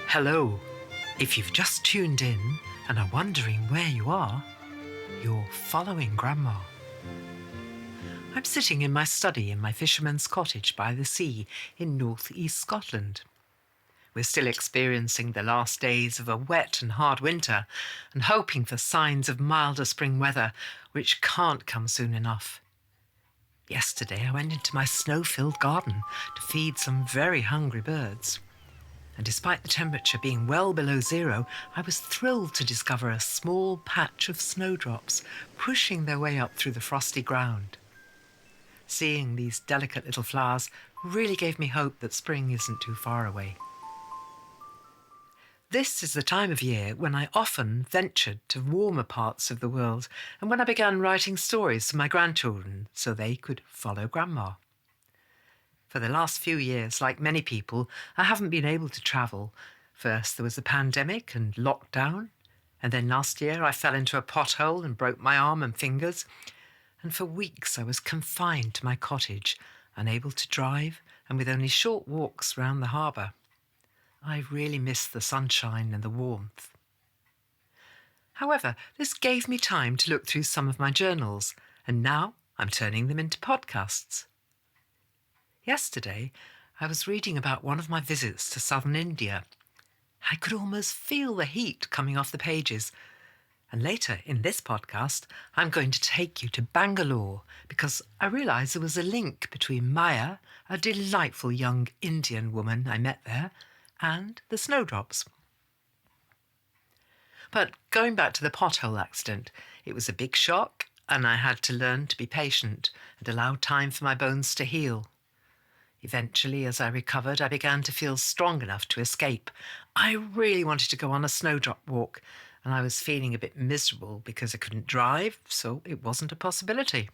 Hello. If you've just tuned in and are wondering where you are, you're following Grandma. I'm sitting in my study in my fisherman's cottage by the sea in north-east Scotland. We're still experiencing the last days of a wet and hard winter and hoping for signs of milder spring weather, which can't come soon enough. Yesterday I went into my snow-filled garden to feed some very hungry birds. And despite the temperature being well below zero, I was thrilled to discover a small patch of snowdrops pushing their way up through the frosty ground. Seeing these delicate little flowers really gave me hope that spring isn't too far away. This is the time of year when I often ventured to warmer parts of the world and when I began writing stories for my grandchildren so they could follow Grandma. For the last few years, like many people, I haven't been able to travel. First there was the pandemic and lockdown, and then last year I fell into a pothole and broke my arm and fingers, and for weeks I was confined to my cottage, unable to drive and with only short walks round the harbour. I really missed the sunshine and the warmth. However, this gave me time to look through some of my journals, and now I'm turning them into podcasts. Yesterday, I was reading about one of my visits to southern India. I could almost feel the heat coming off the pages. And later in this podcast, I'm going to take you to Bangalore because I realised there was a link between Maya, a delightful young Indian woman I met there, and the Snowdrops. But going back to the pothole accident, it was a big shock and I had to learn to be patient and allow time for my bones to heal. Eventually, as I recovered, I began to feel strong enough to escape. I really wanted to go on a snowdrop walk, and I was feeling a bit miserable because I couldn't drive, so it wasn't a possibility.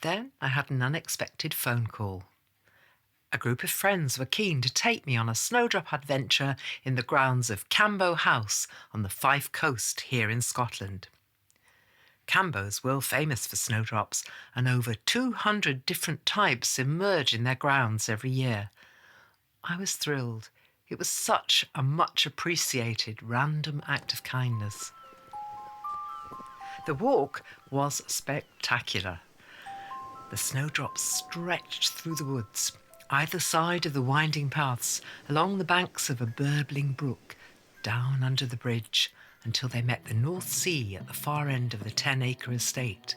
Then I had an unexpected phone call. A group of friends were keen to take me on a snowdrop adventure in the grounds of Cambo House on the Fife Coast here in Scotland. Cambo's world famous for snowdrops, and over 200 different types emerge in their grounds every year. I was thrilled. It was such a much appreciated random act of kindness. The walk was spectacular. The snowdrops stretched through the woods, either side of the winding paths, along the banks of a burbling brook, down under the bridge, until they met the North Sea at the far end of the 10-acre estate.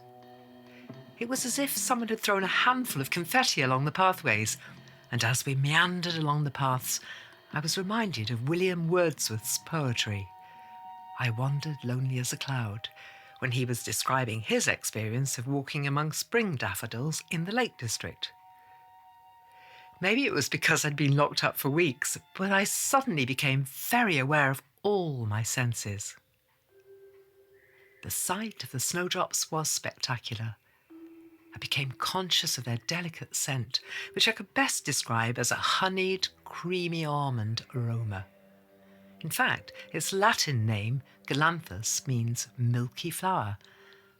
It was as if someone had thrown a handful of confetti along the pathways, and as we meandered along the paths, I was reminded of William Wordsworth's poetry. I wandered lonely as a cloud, when he was describing his experience of walking among spring daffodils in the Lake District. Maybe it was because I'd been locked up for weeks, but I suddenly became very aware of all my senses. The sight of the snowdrops was spectacular. I became conscious of their delicate scent, which I could best describe as a honeyed, creamy almond aroma. In fact, its Latin name, Galanthus, means milky flower,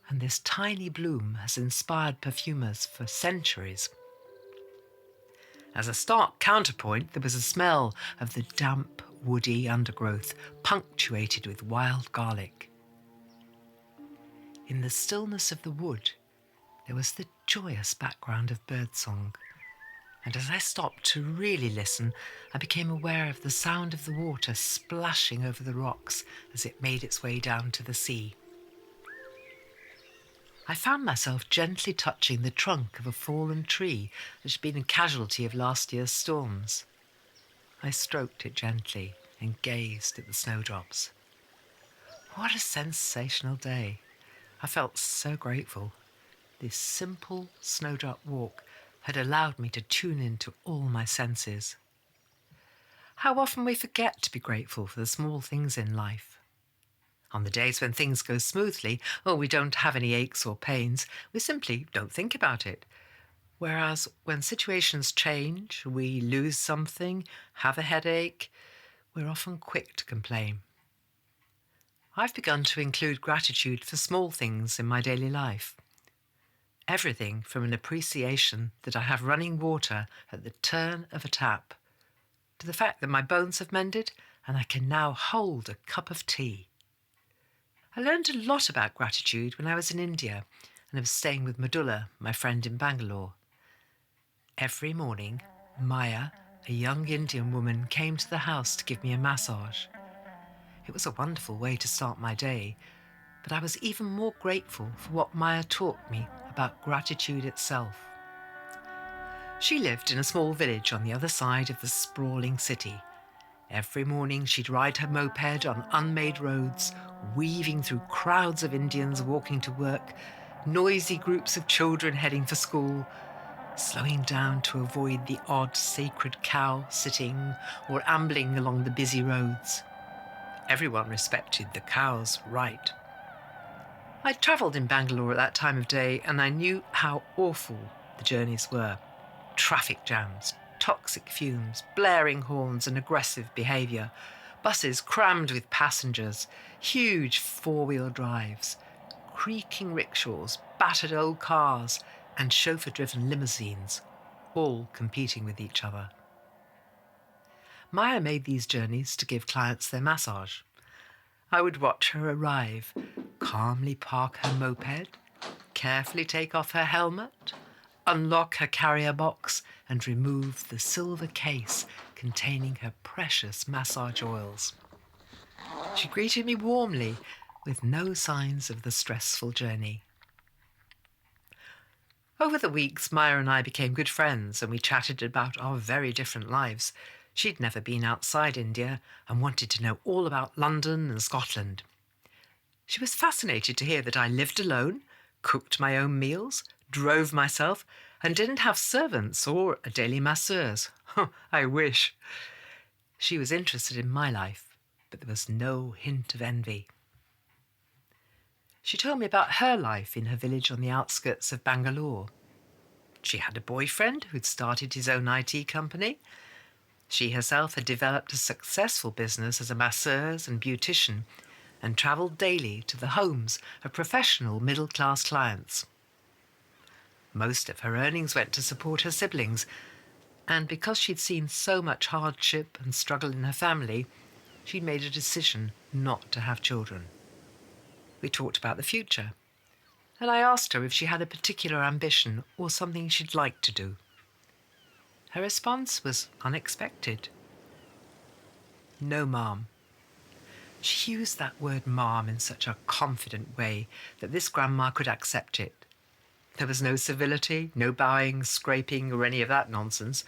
and this tiny bloom has inspired perfumers for centuries. As a stark counterpoint, there was a smell of the damp, woody undergrowth, punctuated with wild garlic. In the stillness of the wood, there was the joyous background of birdsong, and as I stopped to really listen, I became aware of the sound of the water splashing over the rocks as it made its way down to the sea. I found myself gently touching the trunk of a fallen tree that had been a casualty of last year's storms. I stroked it gently and gazed at the snowdrops. What a sensational day. I felt so grateful. This simple snowdrop walk had allowed me to tune into all my senses. How often we forget to be grateful for the small things in life. On the days when things go smoothly, or we don't have any aches or pains, we simply don't think about it. Whereas when situations change, we lose something, have a headache, we're often quick to complain. I've begun to include gratitude for small things in my daily life. Everything from an appreciation that I have running water at the turn of a tap, to the fact that my bones have mended and I can now hold a cup of tea. I learned a lot about gratitude when I was in India and I was staying with Madula, my friend in Bangalore. Every morning, Maya, a young Indian woman, came to the house to give me a massage. It was a wonderful way to start my day, but I was even more grateful for what Maya taught me about gratitude itself. She lived in a small village on the other side of the sprawling city. Every morning she'd ride her moped on unmade roads, weaving through crowds of Indians walking to work, noisy groups of children heading for school, slowing down to avoid the odd sacred cow sitting or ambling along the busy roads. Everyone respected the cow's right. I'd travelled in Bangalore at that time of day, and I knew how awful the journeys were. Traffic jams, toxic fumes, blaring horns and aggressive behaviour, buses crammed with passengers, huge four-wheel drives, creaking rickshaws, battered old cars and chauffeur-driven limousines, all competing with each other. Maya made these journeys to give clients their massage. I would watch her arrive, calmly park her moped, carefully take off her helmet, unlock her carrier box and remove the silver case containing her precious massage oils. She greeted me warmly, with no signs of the stressful journey. Over the weeks, Maya and I became good friends and we chatted about our very different lives. She'd never been outside India and wanted to know all about London and Scotland. She was fascinated to hear that I lived alone, cooked my own meals, drove myself, and didn't have servants or a daily masseuse. I wish. She was interested in my life, but there was no hint of envy. She told me about her life in her village on the outskirts of Bangalore. She had a boyfriend who'd started his own IT company. She herself had developed a successful business as a masseuse and beautician and travelled daily to the homes of professional middle-class clients. Most of her earnings went to support her siblings, and because she'd seen so much hardship and struggle in her family, she'd made a decision not to have children. We talked about the future, and I asked her if she had a particular ambition or something she'd like to do. Her response was unexpected. No, ma'am. She used that word ma'am in such a confident way that this grandma could accept it. There was no civility, no bowing, scraping, or any of that nonsense.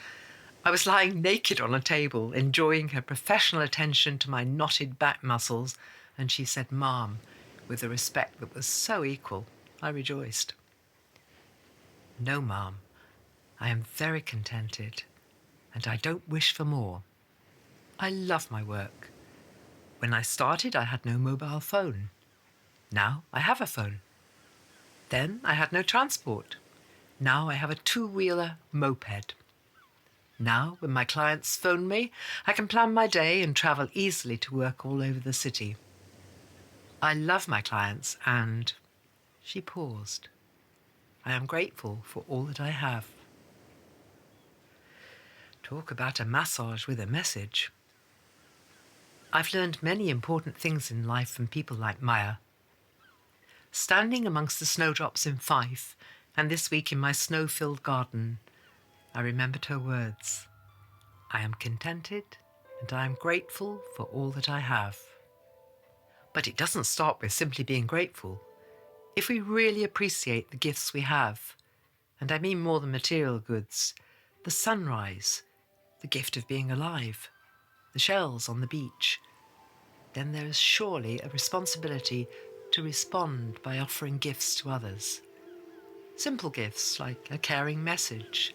I was lying naked on a table, enjoying her professional attention to my knotted back muscles, and she said ma'am, with a respect that was so equal, I rejoiced. No, ma'am, I am very contented, and I don't wish for more. I love my work. When I started, I had no mobile phone. Now I have a phone. Then I had no transport. Now I have a two-wheeler moped. Now, when my clients phone me, I can plan my day and travel easily to work all over the city. I love my clients and... She paused. I am grateful for all that I have. Talk about a massage with a message. I've learned many important things in life from people like Maya. Standing amongst the snowdrops in Fife, and this week in my snow-filled garden, I remembered her words. I am contented, and I am grateful for all that I have. But it doesn't stop with simply being grateful. If we really appreciate the gifts we have, and I mean more than material goods, the sunrise, the gift of being alive, the shells on the beach, then there is surely a responsibility to respond by offering gifts to others. Simple gifts like a caring message,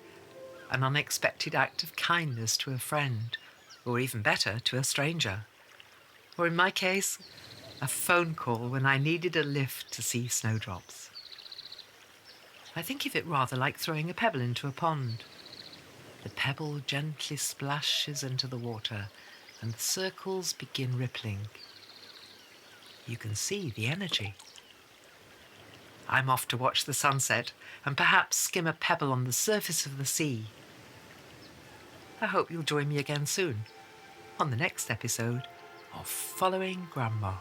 an unexpected act of kindness to a friend, or even better, to a stranger. Or in my case, a phone call when I needed a lift to see snowdrops. I think of it rather like throwing a pebble into a pond. The pebble gently splashes into the water and the circles begin rippling. You can see the energy. I'm off to watch the sunset and perhaps skim a pebble on the surface of the sea. I hope you'll join me again soon on the next episode of Following Grandma.